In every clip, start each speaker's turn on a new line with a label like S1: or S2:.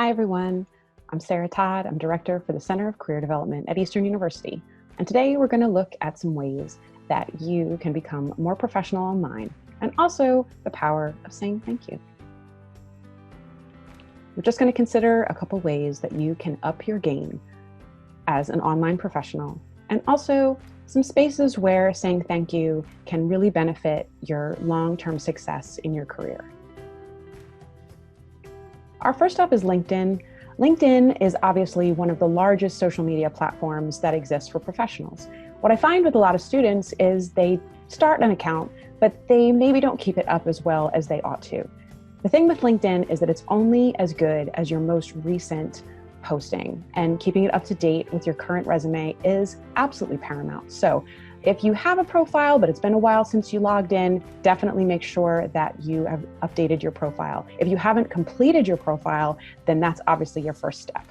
S1: Hi, everyone. I'm Sarah Todd. I'm Director for the Center of Career Development at Eastern University. And today we're going to look at some ways that you can become more professional online and also the power of saying thank you. We're just going to consider a couple ways that you can up your game as an online professional, and also some spaces where saying thank you can really benefit your long-term success in your career. Our first up is LinkedIn. LinkedIn is obviously one of the largest social media platforms that exists for professionals. What I find with a lot of students is they start an account, but they maybe don't keep it up as well as they ought to. The thing with LinkedIn is that it's only as good as your most recent posting, and keeping it up to date with your current resume is absolutely paramount. So if you have a profile, but it's been a while since you logged in, definitely make sure that you have updated your profile. If you haven't completed your profile, then that's obviously your first step.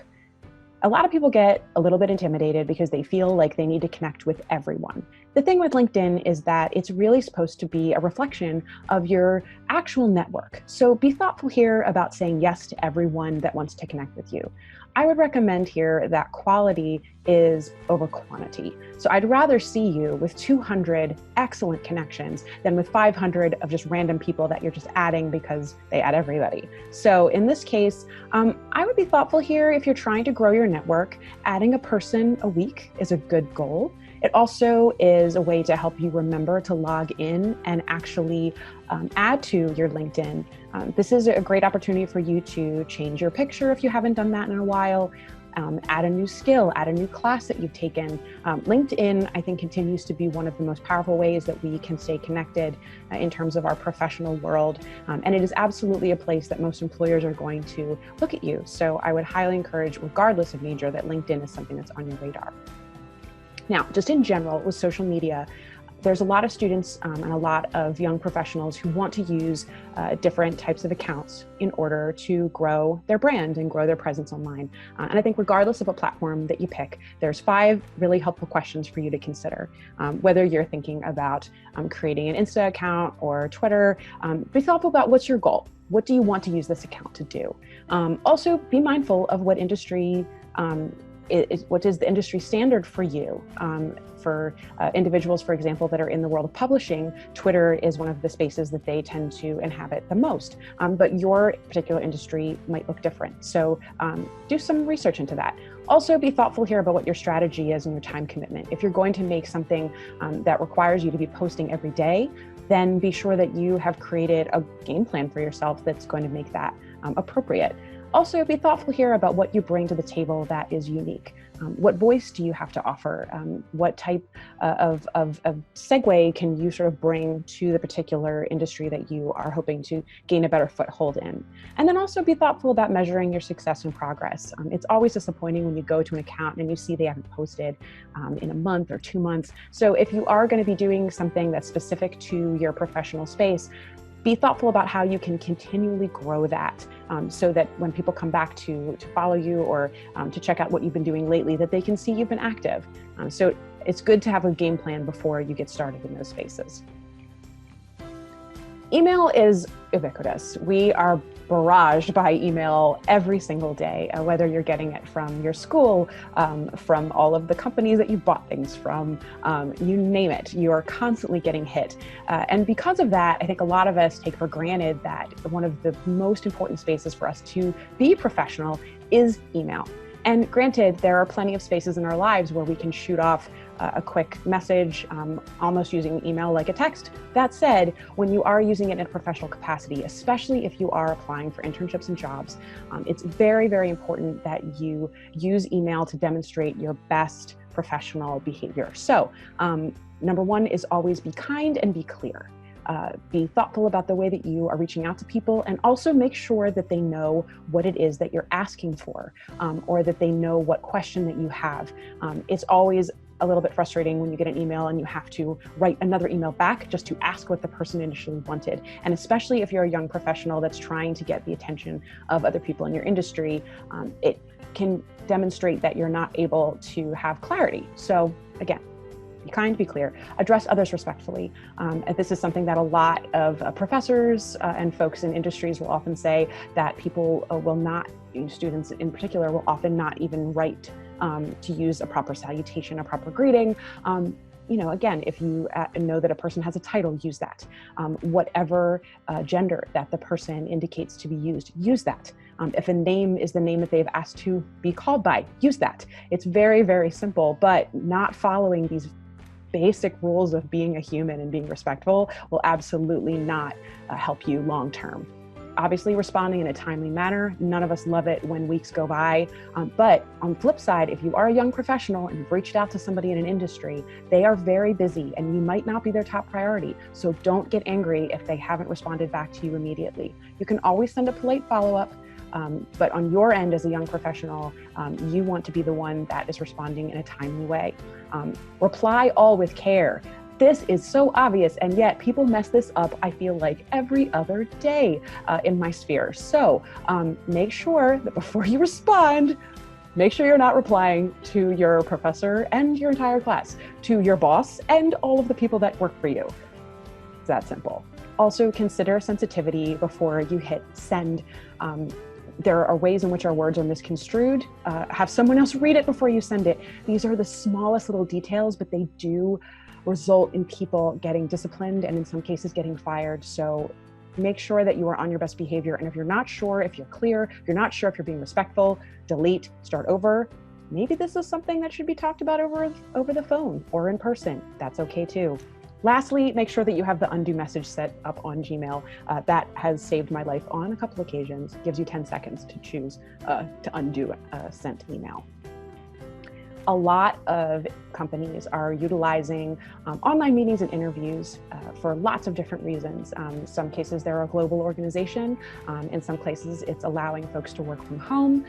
S1: A lot of people get a little bit intimidated because they feel like they need to connect with everyone. The thing with LinkedIn is that it's really supposed to be a reflection of your actual network. So be thoughtful here about saying yes to everyone that wants to connect with you. I would recommend here that quality is over quantity. So I'd rather see you with 200 excellent connections than with 500 of just random people that you're just adding because they add everybody. So in this case, I would be thoughtful here if you're trying to grow your network. Adding a person a week is a good goal. It also is a way to help you remember to log in and actually add to your LinkedIn. This is a great opportunity for you to change your picture if you haven't done that in a while, add a new skill, add a new class that you've taken. LinkedIn, I think, continues to be one of the most powerful ways that we can stay connected in terms of our professional world. And it is absolutely a place that most employers are going to look at you. So I would highly encourage, regardless of major, that LinkedIn is something that's on your radar. Now, just in general with social media, there's a lot of students and a lot of young professionals who want to use different types of accounts in order to grow their brand and grow their presence online. And I think regardless of what platform that you pick, there's 5 really helpful questions for you to consider. Whether you're thinking about creating an Insta account or Twitter, be thoughtful about what's your goal. What do you want to use this account to do? Also, be mindful of what industry what is the industry standard for you? For individuals, for example, that are in the world of publishing, Twitter is one of the spaces that they tend to inhabit the most. But your particular industry might look different. So do some research into that. Also, be thoughtful here about what your strategy is and your time commitment. If you're going to make something that requires you to be posting every day, then be sure that you have created a game plan for yourself that's going to make that appropriate. Also, be thoughtful here about what you bring to the table that is unique. What voice do you have to offer? What type of segue can you sort of bring to the particular industry that you are hoping to gain a better foothold in? And then also be thoughtful about measuring your success and progress. It's always disappointing when you go to an account and you see they haven't posted in a month or 2 months. So if you are going to be doing something that's specific to your professional space, be thoughtful about how you can continually grow that so that when people come back to follow you or to check out what you've been doing lately, that they can see you've been active. So it's good to have a game plan before you get started in those spaces. Email is ubiquitous. We are barraged by email every single day, whether you're getting it from your school, from all of the companies that you bought things from, you name it, you are constantly getting hit. And because of that, I think a lot of us take for granted that one of the most important spaces for us to be professional is email. And granted, there are plenty of spaces in our lives where we can shoot off a quick message, almost using email like a text. That said, when you are using it in a professional capacity, especially if you are applying for internships and jobs, it's very, very important that you use email to demonstrate your best professional behavior. So, number 1 is always be kind and be clear. Be thoughtful about the way that you are reaching out to people, and also make sure that they know what it is that you're asking for, or that they know what question that you have. It's always a little bit frustrating when you get an email and you have to write another email back just to ask what the person initially wanted. And especially if you're a young professional that's trying to get the attention of other people in your industry, it can demonstrate that you're not able to have clarity. So again, Be kind, be clear, address others respectfully. And this is something that a lot of professors and folks in industries will often say, that people will not, students in particular, will often not even write to use a proper salutation, a proper greeting. Again, if you know that a person has a title, use that. Whatever gender that the person indicates to be used, use that. If a name is the name that they've asked to be called by, use that. It's very, very simple, but not following these basic rules of being a human and being respectful will absolutely not help you long term. Obviously, responding in a timely manner. None of us love it when weeks go by. But on the flip side, if you are a young professional and you've reached out to somebody in an industry, they are very busy and you might not be their top priority. So don't get angry if they haven't responded back to you immediately. You can always send a polite follow-up. But on your end as a young professional, you want to be the one that is responding in a timely way. Reply all with care. This is so obvious, and yet people mess this up, I feel like, every other day in my sphere. So make sure that before you respond, make sure you're not replying to your professor and your entire class, to your boss and all of the people that work for you. It's that simple. Also, consider sensitivity before you hit send. There are ways in which our words are misconstrued. Have someone else read it before you send it. These are the smallest little details, but they do result in people getting disciplined and in some cases getting fired. So make sure that you are on your best behavior. And if you're not sure if you're clear, if you're not sure if you're being respectful, delete, start over. Maybe this is something that should be talked about over the phone or in person. That's okay too. Lastly, make sure that you have the undo message set up on Gmail. That has saved my life on a couple occasions. Gives you 10 seconds to choose to undo a sent email. A lot of companies are utilizing online meetings and interviews for lots of different reasons. Some cases they're a global organization. In some places it's allowing folks to work from home.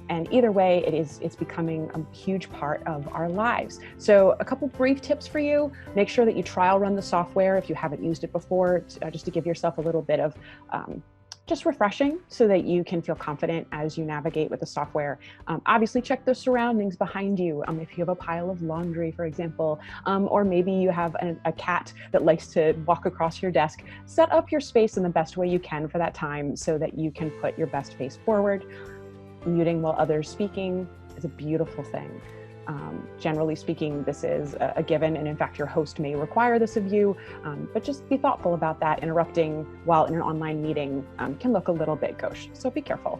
S1: And either way, it's becoming a huge part of our lives. So a couple brief tips for you. Make sure that you trial run the software if you haven't used it before, just to give yourself a little bit of just refreshing so that you can feel confident as you navigate with the software. Obviously check the surroundings behind you. If you have a pile of laundry, for example, or maybe you have a cat that likes to walk across your desk, set up your space in the best way you can for that time so that you can put your best face forward. Muting while others speaking is a beautiful thing. Generally speaking, this is a given, and in fact, your host may require this of you, but just be thoughtful about that. Interrupting while in an online meeting can look a little bit gauche, so be careful.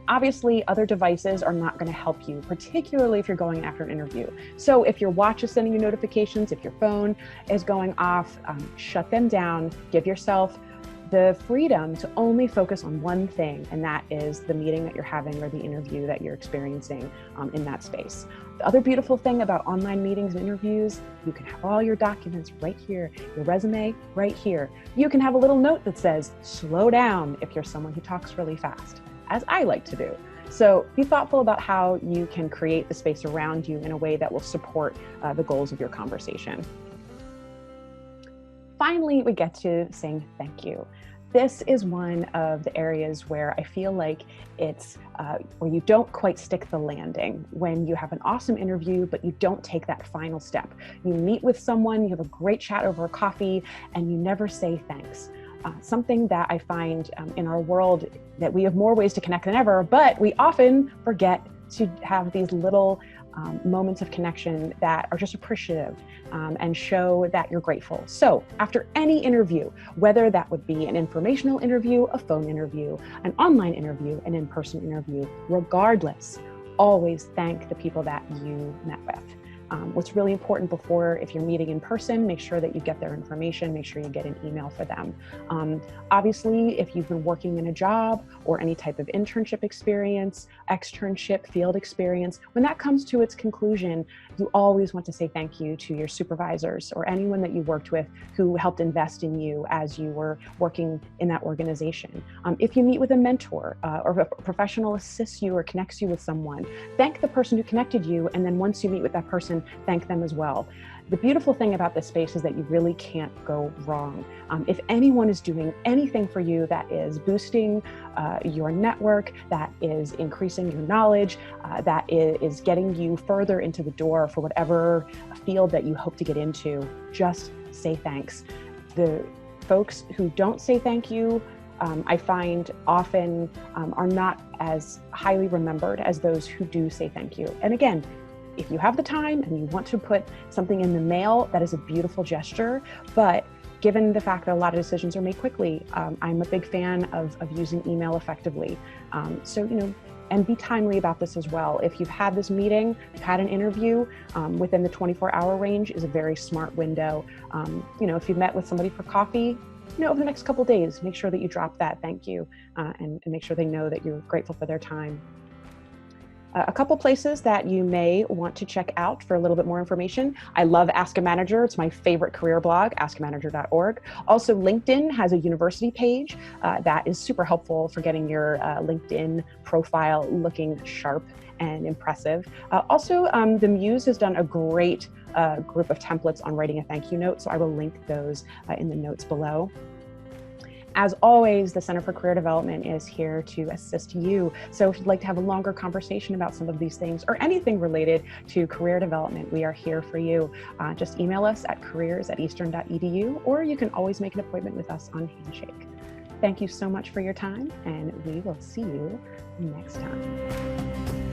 S1: Obviously, other devices are not going to help you, particularly if you're going after an interview. So if your watch is sending you notifications, if your phone is going off, shut them down, give yourself the freedom to only focus on one thing, and that is the meeting that you're having or the interview that you're experiencing in that space. The other beautiful thing about online meetings and interviews, you can have all your documents right here, your resume right here. You can have a little note that says, slow down if you're someone who talks really fast, as I like to do. So be thoughtful about how you can create the space around you in a way that will support the goals of your conversation. Finally, we get to saying thank you. This is one of the areas where I feel like it's where you don't quite stick the landing, when you have an awesome interview, but you don't take that final step. You meet with someone, you have a great chat over a coffee, and you never say thanks. Something that I find in our world, that we have more ways to connect than ever, but we often forget to have these little moments of connection that are just appreciative and show that you're grateful. So after any interview, whether that would be an informational interview, a phone interview, an online interview, an in-person interview, regardless, always thank the people that you met with. What's really important before, if you're meeting in person, make sure that you get their information, make sure you get an email for them. Obviously, if you've been working in a job or any type of internship experience, externship, field experience, when that comes to its conclusion, you always want to say thank you to your supervisors or anyone that you worked with who helped invest in you as you were working in that organization. If you meet with a mentor or a professional assists you or connects you with someone, thank the person who connected you, and then once you meet with that person, can thank them as well. The beautiful thing about this space is that you really can't go wrong. If anyone is doing anything for you that is boosting your network, that is increasing your knowledge, that is getting you further into the door for whatever field that you hope to get into, just say thanks. The folks who don't say thank you, I find often are not as highly remembered as those who do say thank you. And again, if you have the time and you want to put something in the mail, that is a beautiful gesture. But given the fact that a lot of decisions are made quickly, I'm a big fan of using email effectively. And be timely about this as well. If you've had this meeting, you've had an interview, within the 24-hour range is a very smart window. If you've met with somebody for coffee, over the next couple of days, make sure that you drop that thank you and make sure they know that you're grateful for their time. A couple places that you may want to check out for a little bit more information. I love Ask a Manager. It's my favorite career blog, askamanager.org. Also, LinkedIn has a university page that is super helpful for getting your LinkedIn profile looking sharp and impressive. The Muse has done a great group of templates on writing a thank you note, so I will link those in the notes below. As always, the Center for Career Development is here to assist you. So if you'd like to have a longer conversation about some of these things or anything related to career development, we are here for you. Just email us at careers@eastern.edu, or you can always make an appointment with us on Handshake. Thank you so much for your time, and we will see you next time.